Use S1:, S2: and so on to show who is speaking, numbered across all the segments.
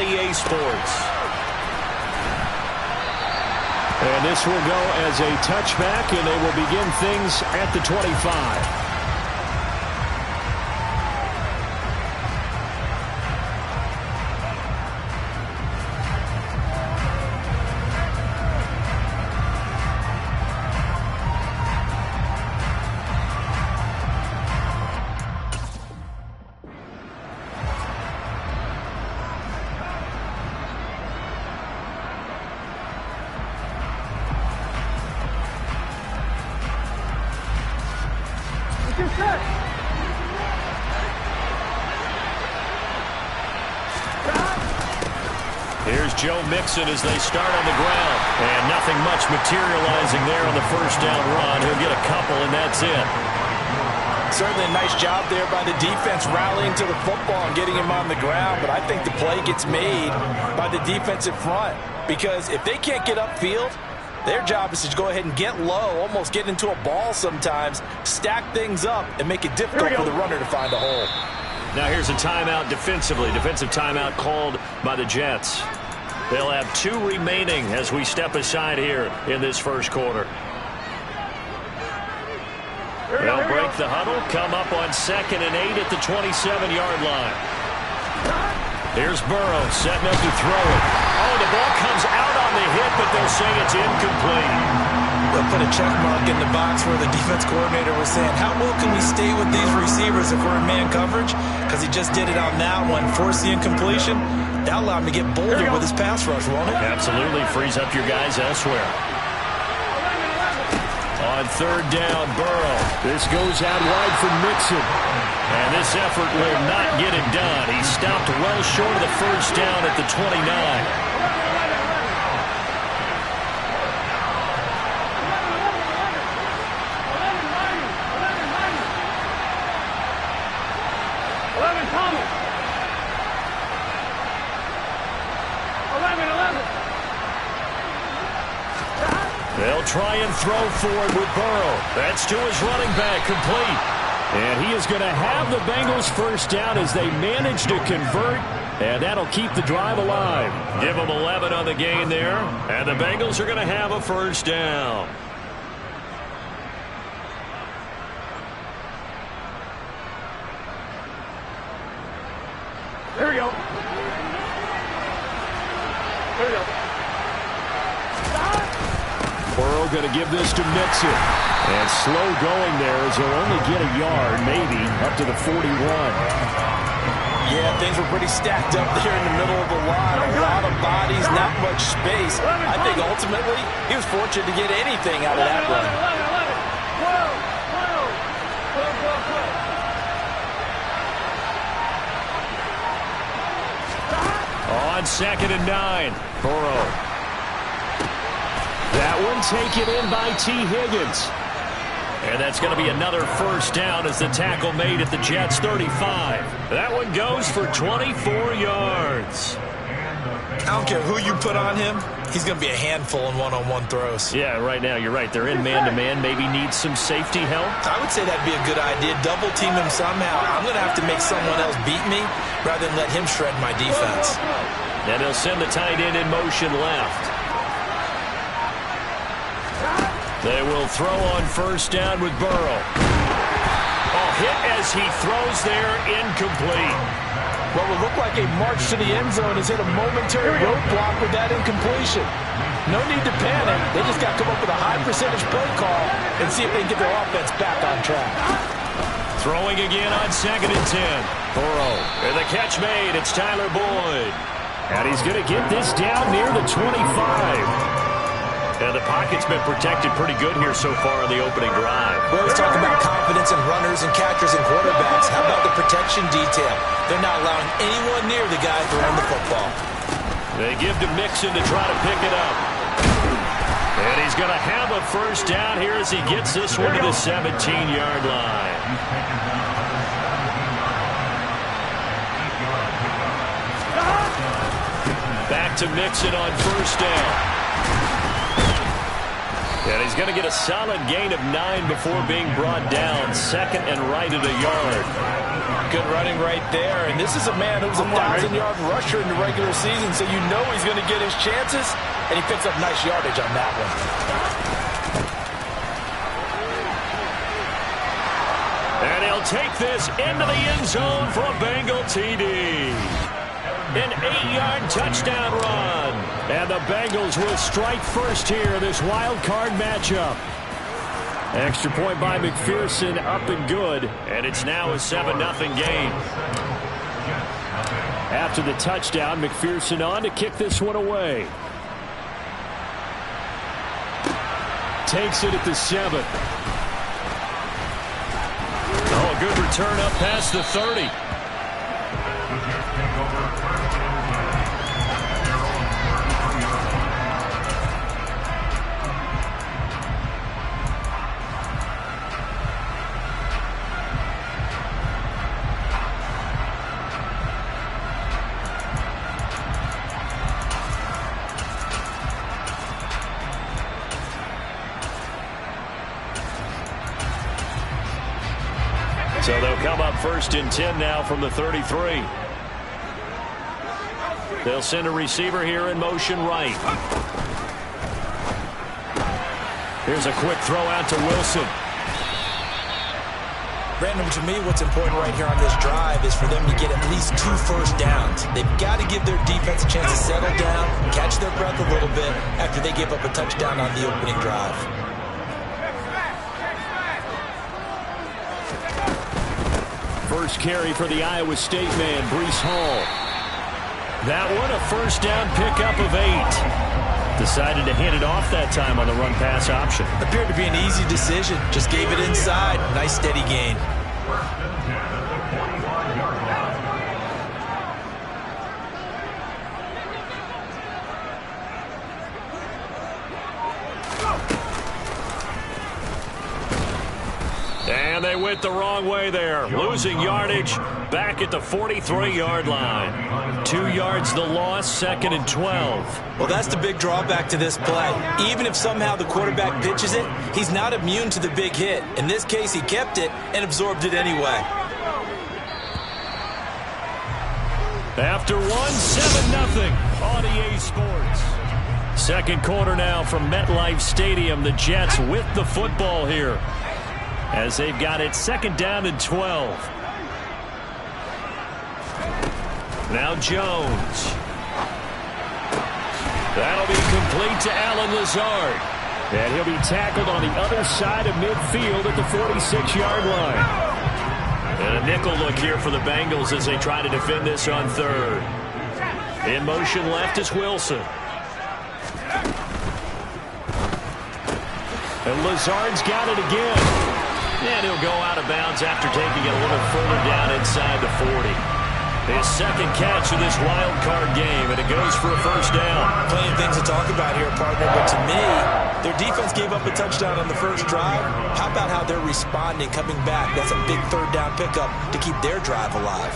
S1: EA Sports.
S2: And this will go as a touchback, and they will begin things at the 25.
S1: Here's Joe Mixon as they start on the ground. And nothing much materializing there on the first down run. He'll get a couple, and that's it.
S3: Certainly a nice job there by the defense rallying to the football and getting him on the ground. But I think the play gets made by the defensive front. Because if they can't get upfield, their job is to go ahead and get low, almost get into a ball sometimes, stack things up, and make it difficult for the runner to find a hole.
S1: Now here's a timeout defensively. Defensive timeout called by the Jets. They'll have 2 remaining as we step aside here in this first quarter. They'll break the huddle, come up on 2nd and 8 at the 27-yard line. Here's Burrow setting up to throw it. Oh, the ball comes out on the hit, but they'll say it's incomplete.
S3: They'll put a check mark in the box where the defense coordinator was saying, how well can we stay with these receivers if we're in man coverage? Because he just did it on that one, forced the incompletion. That'll allow him to get bolder with his pass rush, won't it?
S1: Absolutely, frees up your guys elsewhere. On 3rd down, Burrow.
S2: This goes out wide for Mixon.
S1: And this effort will not get it done. He stopped well short of the first down at the 29. They'll try and throw forward with Burrow. That's to his running back, complete.
S2: And he is going to have the Bengals first down as they manage to convert, and that'll keep the drive alive.
S1: Give them 11 on the gain there, and the Bengals are going to have a first down.
S4: There we go. There we go.
S2: Burrow going to give this to Mixon. And slow going there as he'll only get a yard, maybe, up to the 41.
S3: Yeah, things were pretty stacked up there in the middle of the line. A lot of bodies, not much space. I think ultimately he was fortunate to get anything out of that run.
S1: On 2nd and 9, Burrow.
S2: That one taken in by T. Higgins.
S1: And that's going to be another first down as the tackle made at the Jets' 35. That one goes for 24 yards.
S3: I don't care who you put on him. He's going to be a handful in one-on-one throws.
S1: Yeah, right now, you're right. They're in man-to-man. Maybe needs some safety help.
S3: I would say that'd be a good idea. Double team him somehow. I'm going to have to make someone else beat me rather than let him shred my defense.
S1: And he'll send the tight end in motion left. They will throw on first down with Burrow. Oh, hit as he throws there, incomplete.
S3: What would look like a march to the end zone has hit a momentary roadblock with that incompletion. No need to panic. They just got to come up with a high percentage play call and see if they can get their offense back on track.
S1: Throwing again on 2nd and 10. Burrow. And the catch made. It's Tyler Boyd.
S2: And he's going to get this down near the 25.
S1: And the pocket's been protected pretty good here so far on the opening drive.
S3: We always talk about confidence in runners and catchers and quarterbacks. How about the protection detail? They're not allowing anyone near the guy throwing the football.
S1: They give to Mixon to try to pick it up. And he's going to have a first down here as he gets this one to the 17-yard line. Back to Mixon on first down. And he's going to get a solid gain of 9 before being brought down. 2nd and right at a yard.
S3: Good running right there. And this is a man who was a 1,000-yard rusher in the regular season, so you know he's going to get his chances. And he picks up nice yardage on that one.
S1: And he'll take this into the end zone for a Bengal TD. An 8-yard touchdown run. And the Bengals will strike first here, this wild card matchup. Extra point by McPherson, up and good. And it's now a 7-0 game. After the touchdown, McPherson on to kick this one away. Takes it at the 7. Oh, good return up past the 30. So they'll come up 1st and 10 now from the 33. They'll send a receiver here in motion right. Here's a quick throw out to Wilson.
S3: Brandon, to me, what's important right here on this drive is for them to get at least 2 first downs. They've got to give their defense a chance to settle down, catch their breath a little bit after they give up a touchdown on the opening drive.
S2: First carry for the Iowa State man, Breece Hall.
S1: That one a first down pickup of 8. Decided to hand it off that time on the run-pass option.
S3: Appeared to be an easy decision. Just gave it inside. Nice steady gain.
S1: And they went the wrong way there. Losing yardage back at the 43-yard line. 2 yards the loss, 2nd and 12.
S3: Well, that's the big drawback to this play. Even if somehow the quarterback pitches it, he's not immune to the big hit. In this case, he kept it and absorbed it anyway.
S1: After 7-0 on EA Sports. Second quarter now from MetLife Stadium. The Jets with the football here, as they've got it 2nd down and 12. Now Jones. That'll be complete to Allen Lazard.
S2: And he'll be tackled on the other side of midfield at the 46-yard line.
S1: And a nickel look here for the Bengals as they try to defend this on 3rd. In motion left is Wilson.
S2: And Lazard's got it again.
S1: And he'll go out of bounds after taking it a little further down inside the 40. His 2nd catch of this wild card game, and it goes for a first down.
S3: Plenty of things to talk about here, partner, but to me, their defense gave up a touchdown on the first drive. How about how they're responding, coming back? That's a big 3rd down pickup to keep their drive alive.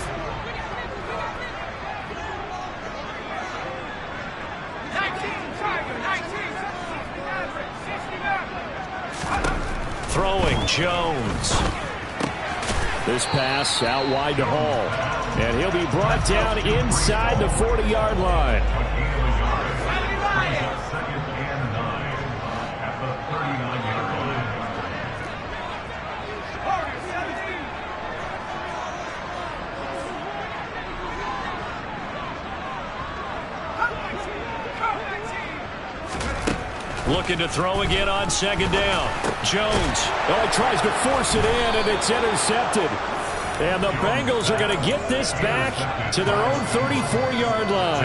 S1: Throwing Jones.
S2: This pass out wide to Hall. And he'll be brought down inside the 40-yard line.
S1: Looking to throw again on 2nd down. Jones.
S2: Oh, he tries to force it in, and it's intercepted. And the Bengals are going to get this back to their own 34-yard line.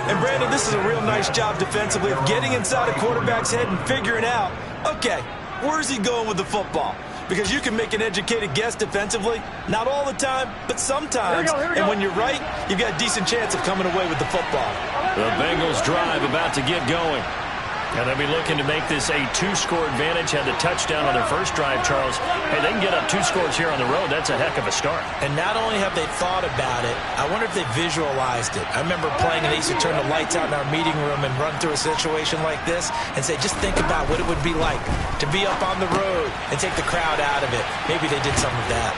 S3: And, Brandon, this is a real nice job defensively of getting inside a quarterback's head and figuring out, okay, where's he going with the football? Because you can make an educated guess defensively. Not all the time, but sometimes. Here we go. And when you're right, you've got a decent chance of coming away with the football.
S1: The Bengals drive about to get going. And they'll be looking to make this a 2-score advantage. Had the touchdown on their first drive, Charles. Hey, they can get up 2 scores here on the road. That's a heck of a start.
S3: And not only have they thought about it, I wonder if they visualized it. I remember playing and they used to turn the lights out in our meeting room and run through a situation like this and say, just think about what it would be like to be up on the road and take the crowd out of it. Maybe they did some of that.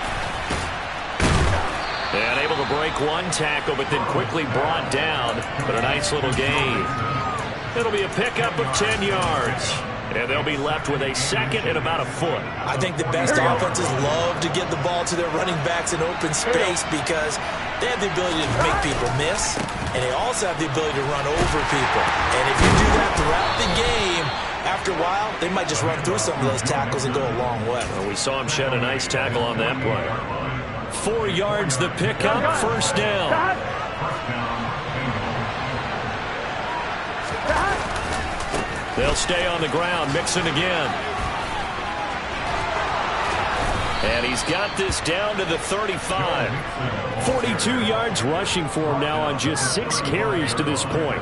S1: And able to break one tackle, but then quickly brought down. But a nice little gain. It'll be a pickup of 10 yards. And they'll be left with a second and about a foot.
S3: I think the best offenses love to get the ball to their running backs in open space because they have the ability to make people miss, and they also have the ability to run over people. And if you do that throughout the game, after a while, they might just run through some of those tackles and go a long way.
S1: Well, we saw him shed a nice tackle on that play. 4 yards the pickup, first down. They'll stay on the ground. Mixon again. And he's got this down to the 35.
S2: 42 yards rushing for him now on just 6 carries to this point.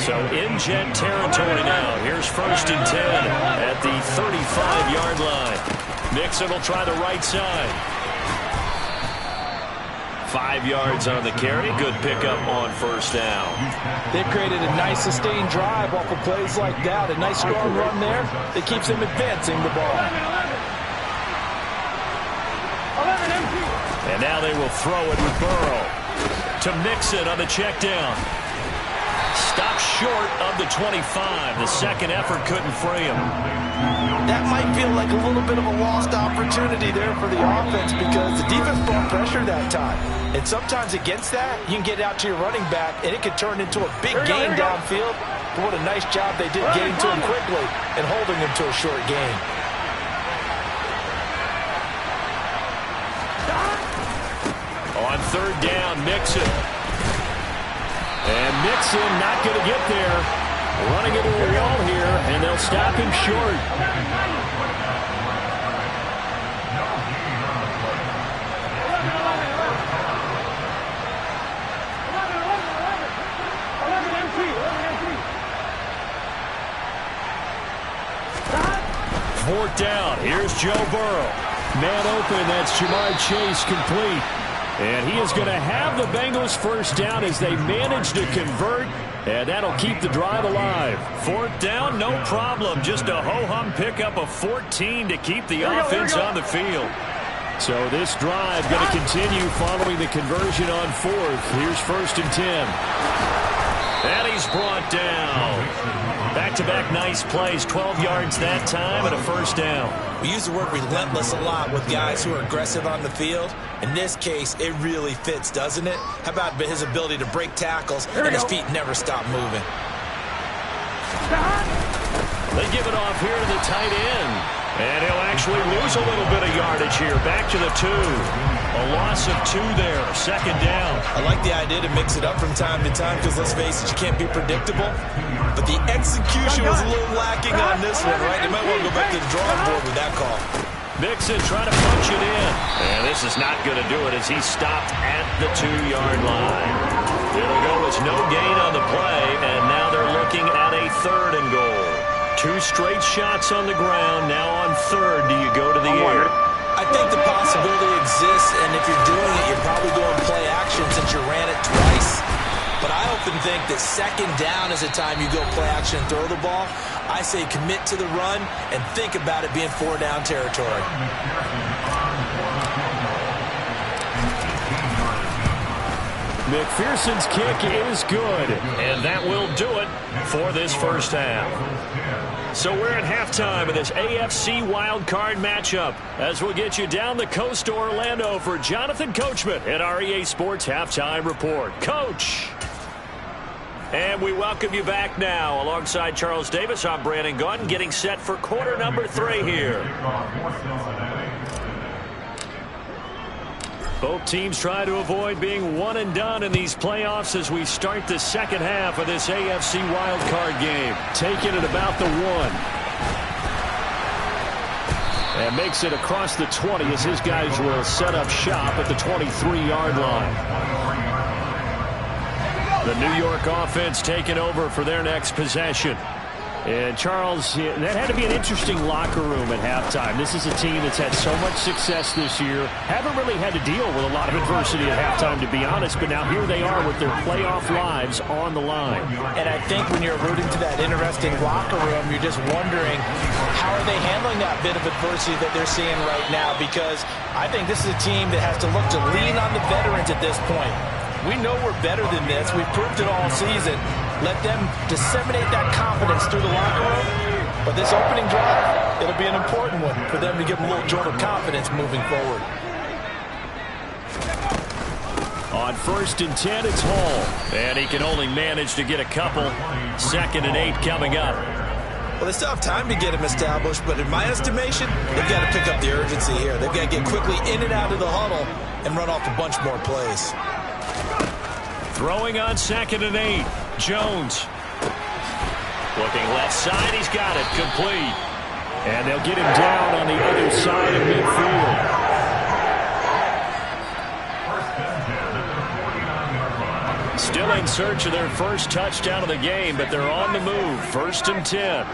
S1: So in jet territory now. Here's first and 10 at the 35-yard line. Mixon will try the right side. 5 yards on the carry. Good pickup on first down.
S3: They've created a nice sustained drive off of plays like that. A nice strong run there that keeps them advancing the ball.
S1: And now they will throw it with Burrow. To Mixon on the check down. Stopped short of the 25. The second effort couldn't free him.
S3: That might feel like a little bit of a lost opportunity there for the offense because the defense brought pressure that time. And sometimes against that, you can get out to your running back, and it could turn into a big gain downfield. But what a nice job they did getting to him quickly and holding him to a short gain.
S1: On third down, Mixon.
S2: And Mixon not going to get there. Running into a wall here, and they'll stop him short.
S1: Fourth down. Here's Joe Burrow.
S2: Man open, that's Jamar Chase complete. And he is going to have the Bengals first down as they manage to convert. And that'll keep the drive alive.
S1: Fourth down, no problem. Just a ho-hum pickup of 14 to keep the offense on the field.
S2: So this drive going to continue following the conversion on fourth. Here's first and 10.
S1: And he's brought down. Back-to-back nice plays. 12 yards that time and a first down.
S3: We use the word relentless a lot with guys who are aggressive on the field. In this case, it really fits, doesn't it? How about his ability to break tackles and his feet never stop moving?
S1: They give it off here to the tight end. And he'll actually lose a little bit of yardage here. Back to the 2. A loss of 2 there. Second down.
S3: I like the idea to mix it up from time to time because, let's face it, you can't be predictable. But the execution was a little lacking on this one, right? They might want to go back to the drawing board with that call.
S1: Mixon trying to punch it in. And this is not going to do it as he stopped at the 2-yard line. It'll go as no gain on the play, and now they're looking at a 3rd and goal. 2 straight shots on the ground. Now on 3rd, do you go to the air?
S3: I think the possibility exists, and if you're doing it, you're probably going play action since you ran it twice. But I often think that second down is the time you go play action and throw the ball. I say commit to the run and think about it being 4-down territory.
S2: McPherson's kick is good.
S1: And that will do it for this first half. So we're at halftime of this AFC wildcard matchup as we'll get you down the coast to Orlando for Jonathan Coachman at our EA Sports Halftime Report. Coach! And we welcome you back now. Alongside Charles Davis, I'm Brandon Gaudin, getting set for quarter number 3 here. Both teams try to avoid being one and done in these playoffs as we start the second half of this AFC wildcard game.
S2: Taking it about the 1. And makes it across the 20 as his guys will set up shop at the 23-yard line.
S1: The New York offense taking over for their next possession.
S2: And, Charles, that had to be an interesting locker room at halftime. This is a team that's had so much success this year. Haven't really had to deal with a lot of adversity at halftime, to be honest. But now here they are with their playoff lives on the line.
S3: And I think when you're alluding to that interesting locker room, you're just wondering how are they handling that bit of adversity that they're seeing right now? Because I think this is a team that has to look to lean on the veterans at this point. We know we're better than this. We've proved it all season. Let them disseminate that confidence through the locker room. But this opening drive, it'll be an important one for them to give them a little jolt of confidence moving forward.
S2: On 1st and 10, it's Hall.
S1: And he can only manage to get a couple. 2nd and 8 coming up.
S3: Well, they still have time to get him established, but in my estimation, they've got to pick up the urgency here. They've got to get quickly in and out of the huddle and run off a bunch more plays.
S1: Throwing on 2nd and 8. Jones. Looking left side. He's got it. Complete.
S2: And they'll get him down on the other side of midfield.
S1: Still in search of their first touchdown of the game, but they're on the move. 1st and 10.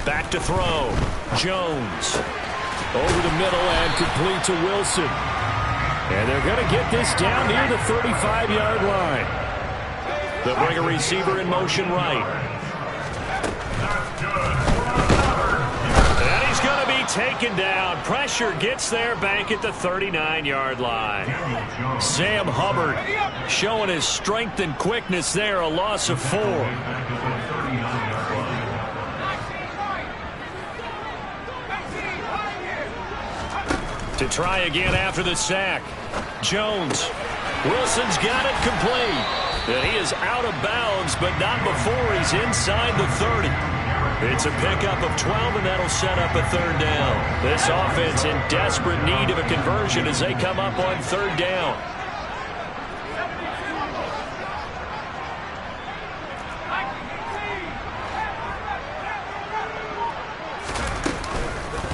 S1: Back to throw. Jones.
S2: Over the middle and complete to Wilson. And they're going to get this down near the 35-yard line.
S1: They'll bring a receiver in motion right. And he's going to be taken down. Pressure gets there back at the 39-yard line. Sam Hubbard showing his strength and quickness there. A loss of 4. To try again after the sack. Jones. Wilson's got it complete. And he is out of bounds, but not before he's inside the 30. It's a pickup of 12, and that'll set up a 3rd down. This offense in desperate need of a conversion as they come up on 3rd down.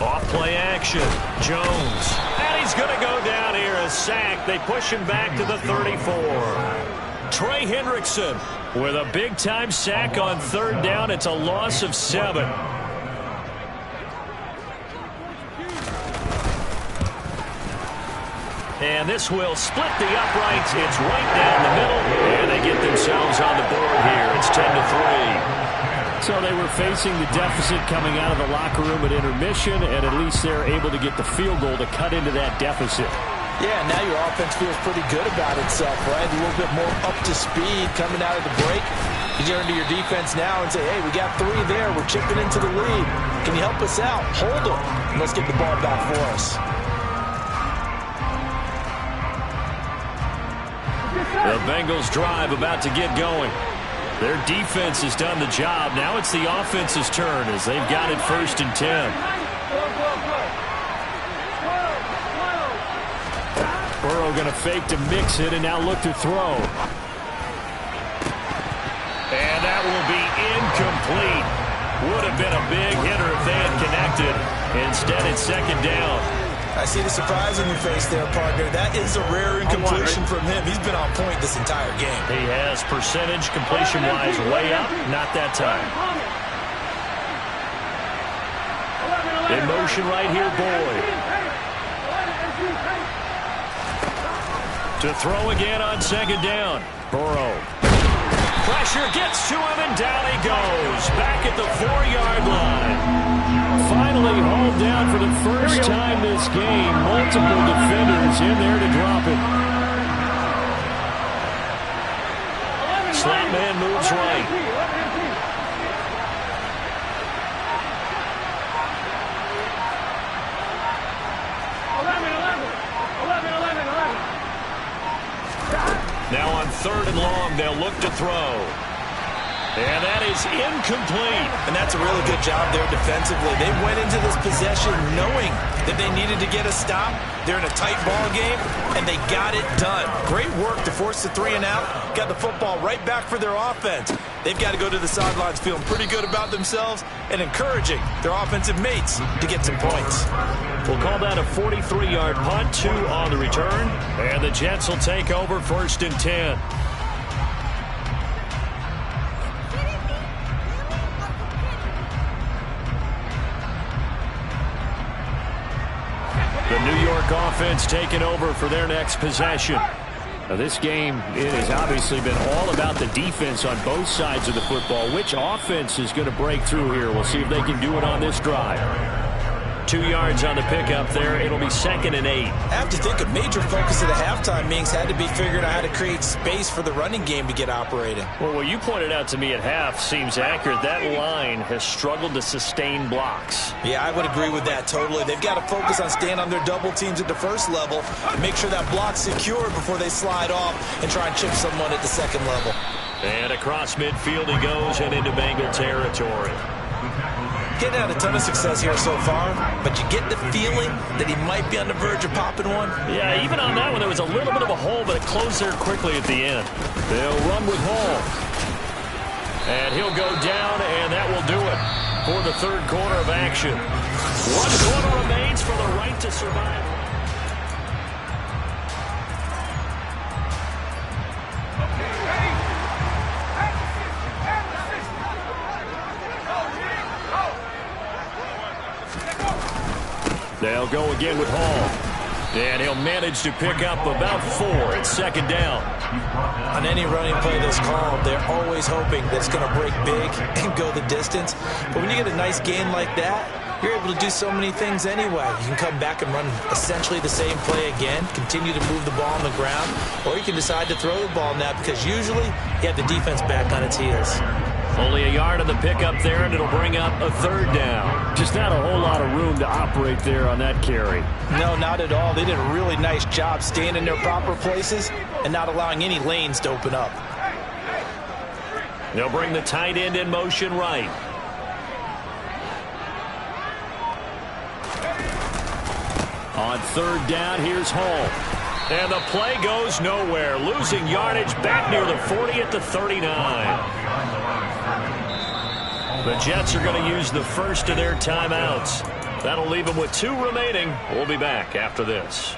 S1: Off-play action. Jones. And he's going to go down here. A sack. They push him back to the 34. Trey Hendrickson with a big-time sack on 3rd down. It's a loss of 7. And this will split the uprights. It's right down the middle. And they get themselves on the board here. It's 10-3.
S2: So they were facing the deficit coming out of the locker room at intermission, and at least they're able to get the field goal to cut into that deficit.
S3: Yeah, now your offense feels pretty good about itself, right? A little bit more up to speed coming out of the break. You turn to your defense now and say, hey, we got 3 there. We're chipping into the lead. Can you help us out? Hold them, and let's get the ball back for us.
S1: The Bengals drive about to get going. Their defense has done the job. Now it's the offense's turn as they've got it 1st and 10.
S2: Burrow going to fake to mix it and now look to throw.
S1: And that will be incomplete. Would have been a big hitter if they had connected. Instead, it's 2nd down.
S3: I see the surprise in your face there, partner. That is a rare incompletion from him. He's been on point this entire game.
S1: He has percentage completion-wise way up. Not that time. In motion right here, Boyd. To throw again on 2nd down. Burrow. Pressure gets to him, and down he goes. Back at the 4-yard line.
S2: Finally hauled down for the first time this game. Multiple defenders in there to drop it.
S1: Slot man moves right. Now on 3rd and long, they'll look to throw. And that is incomplete.
S3: And that's a really good job there defensively. They went into this possession knowing that they needed to get a stop. They're in a tight ball game, and they got it done. Great work to force the 3 and out. Got the football right back for their offense. They've got to go to the sidelines feeling pretty good about themselves and encouraging their offensive mates to get some points.
S1: We'll call that a 43-yard punt, 2 on the return. And the Jets will take over 1st and 10. York offense taking over for their next possession.
S2: Now this game, it has obviously been all about the defense on both sides of the football. Which offense is going to break through here? We'll see if they can do it on this drive.
S1: 2 yards on the pickup there. It'll be 2nd and 8.
S3: I have to think a major focus of the halftime meetings had to be figuring out how to create space for the running game to get operating.
S1: Well, what you pointed out to me at half seems accurate. That line has struggled to sustain blocks.
S3: Yeah, I would agree with that totally. They've got to focus on staying on their double teams at the first level and make sure that block's secure before they slide off and try and chip someone at the second level.
S1: And across midfield he goes and into Bengal territory.
S3: Getting out a ton of success here so far, but you get the feeling that he might be on the verge of popping one.
S1: Yeah, even on that one, there was a little bit of a hole, but it closed there quickly at the end. They'll run with Hall. And he'll go down, and that will do it for the third quarter of action. 1 quarter remains for the right to survive. They'll go again with Hall. And he'll manage to pick up about 4 at 2nd down.
S3: On any running play that's called, they're always hoping that it's going to break big and go the distance. But when you get a nice gain like that, you're able to do so many things anyway. You can come back and run essentially the same play again, continue to move the ball on the ground, or you can decide to throw the ball now because usually you have the defense back on its heels.
S1: Only a yard on the pickup there, and it'll bring up a 3rd down.
S2: Just not a whole lot of room to operate there on that carry.
S3: No, not at all. They did a really nice job staying in their proper places and not allowing any lanes to open up.
S1: They'll bring the tight end in motion right. On 3rd down, here's Hall. And the play goes nowhere. Losing yardage back near the 40 at the 39. The Jets are going to use the first of their timeouts. That'll leave them with 2 remaining. We'll be back after this.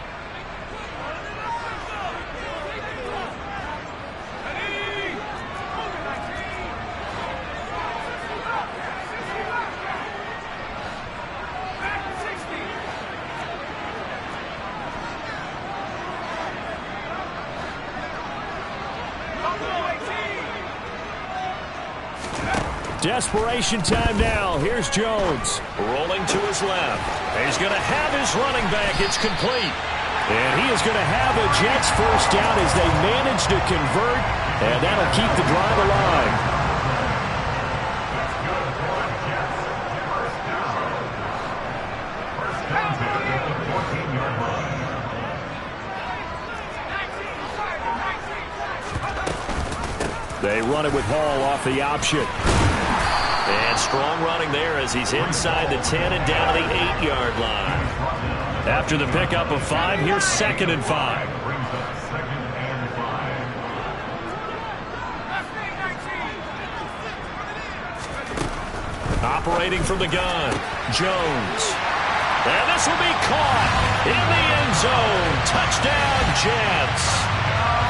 S2: Desperation time now. Here's Jones.
S1: Rolling to his left. He's going to have his running back. It's complete.
S2: And he is going to have a Jets first down as they manage to convert. And that'll keep the drive alive. They run it with Hall off the option.
S1: And strong running there as he's inside the 10 and down to the 8-yard line. After the pickup of 5, here's 2nd and 5. Operating from the gun, Jones. And this will be caught in the end zone. Touchdown, Jets.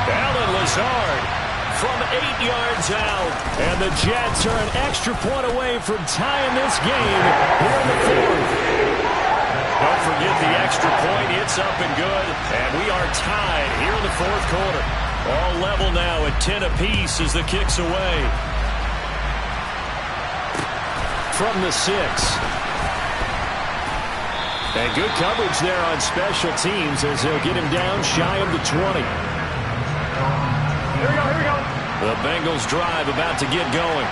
S1: Allen Lazard from 8 yards out.
S2: And the Jets are an extra point away from tying this game here in the 4th.
S1: Don't forget the extra point. It's up and good. And we are tied here in the 4th quarter. All level now at 10 apiece as the kick's away.
S2: From the 6. And good coverage there on special teams as they'll get him down shy of the 20.
S1: Here we go. The Bengals drive about to get going.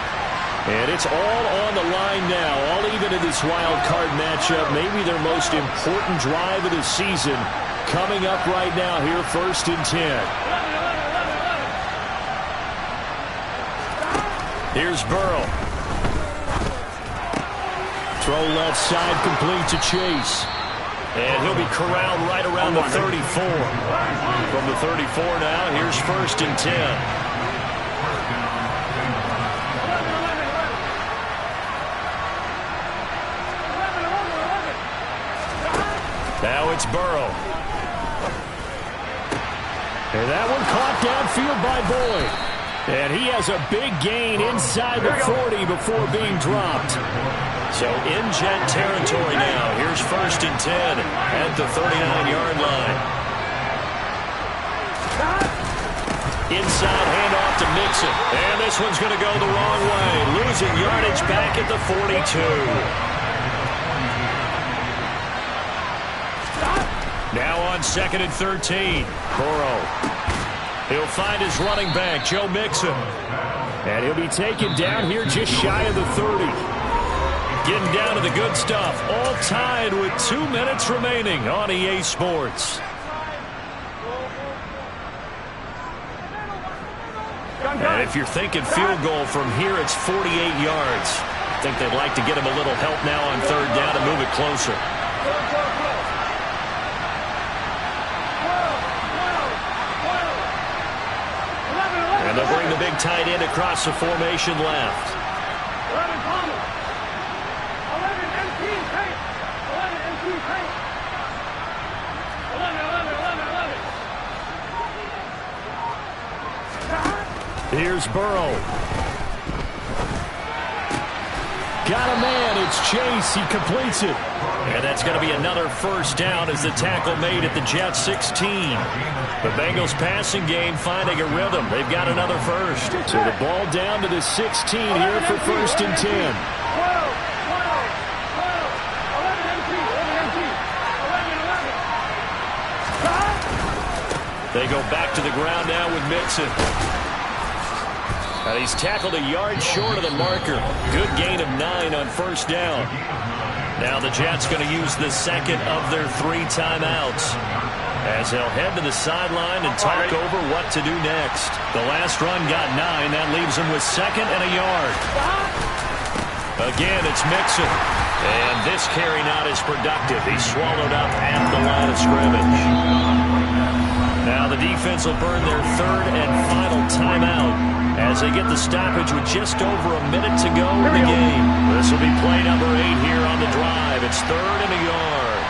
S1: And it's all on the line now, all even in this wild card matchup. Maybe their most important drive of the season coming up right now here, 1st and 10. Here's Burrow.
S2: Throw left side complete to Chase.
S1: And he'll be corralled right around the 34. From the 34 now, here's 1st and 10. Now it's Burrow.
S2: And that one caught downfield by Boyd. And he has a big gain inside the 40 before being dropped.
S1: So in Jet territory now. Here's 1st and 10 at the 39-yard line. Inside handoff to Mixon. And this one's going to go the wrong way. Losing yardage back at the 42. Now on 2nd and 13. Burrow. He'll find his running back, Joe Mixon.
S2: And he'll be taken down here just shy of the 30.
S1: Getting down to the good stuff. All tied with 2 minutes remaining on EA Sports. And if you're thinking field goal from here, it's 48 yards. I think they'd like to get him a little help now on 3rd down and move it closer. And they'll bring the big tight end across the formation left.
S2: Here's Burrow. Got a man. It's Chase. He completes it.
S1: And that's going to be another 1st down as the tackle made at the Jets 16. The Bengals passing game finding a rhythm. They've got another 1st.
S2: So the ball down to the 16 here for 1st and 10.
S1: They go back to the ground now with Mixon. And he's tackled a yard short of the marker. Good gain of 9 on 1st down. Now the Jets going to use the 2nd of their 3 timeouts as they'll head to the sideline and talk over what to do next. The last run got 9. That leaves them with 2nd and a yard. Again, it's Mixon. And this carry not as productive. He's swallowed up at the line of scrimmage. Now the defense will burn their 3rd and final timeout as they get the stoppage with just over a minute to go in the game. This will be play number 8 here on the drive. It's 3rd and a yard.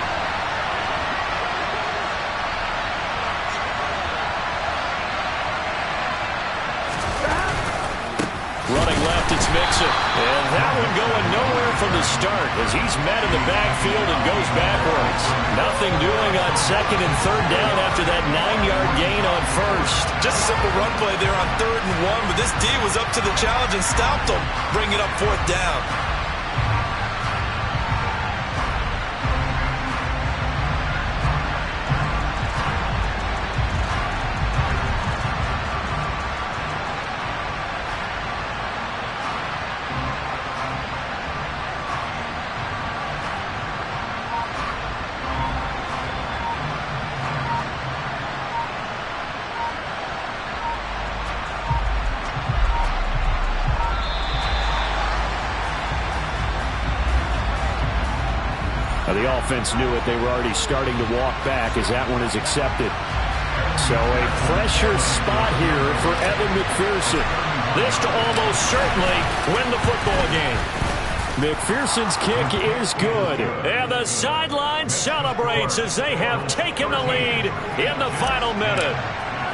S1: Running left, it's Mixon. And that one going nowhere from the start as he's met in the backfield and goes backwards. Nothing doing on 2nd and 3rd down after that 9-yard gain on 1st.
S3: Just a simple run play there on 3rd and 1, but this D was up to the challenge and stopped him, bringing up 4th down.
S2: The offense knew it. They were already starting to walk back as that one is accepted. So a pressure spot here for Evan McPherson.
S1: This to almost certainly win the football game.
S2: McPherson's kick is good.
S1: And the sideline celebrates as they have taken the lead in the final minute.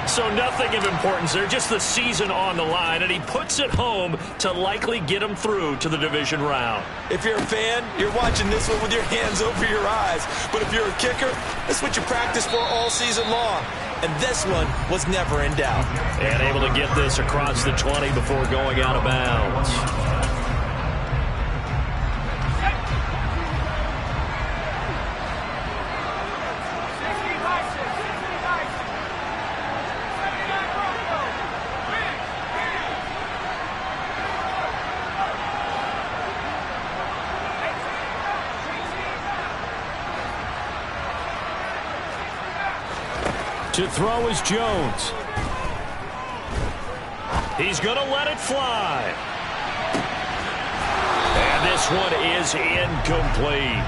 S1: So nothing of importance there, just the season on the line, and he puts it home to likely get him through to the division round.
S3: If you're a fan, you're watching this one with your hands over your eyes. But if you're a kicker, that's what you practice for all season long. And this one was never in doubt.
S1: And able to get this across the 20 before going out of bounds.
S2: To throw is Jones.
S1: He's going to let it fly. And this one is incomplete.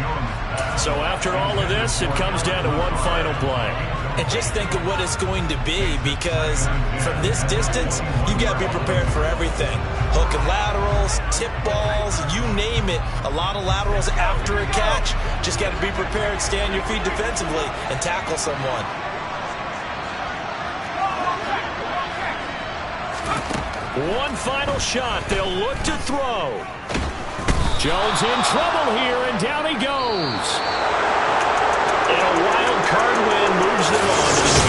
S1: So after all of this, it comes down to one final play.
S3: And just think of what it's going to be, because from this distance, you've got to be prepared for everything. Hook and laterals, tip balls, you name it. A lot of laterals after a catch. Just got to be prepared, stay on your feet defensively, and tackle someone.
S1: One final shot. They'll look to throw. Jones in trouble here, and down he goes. And a wild card win moves them on to the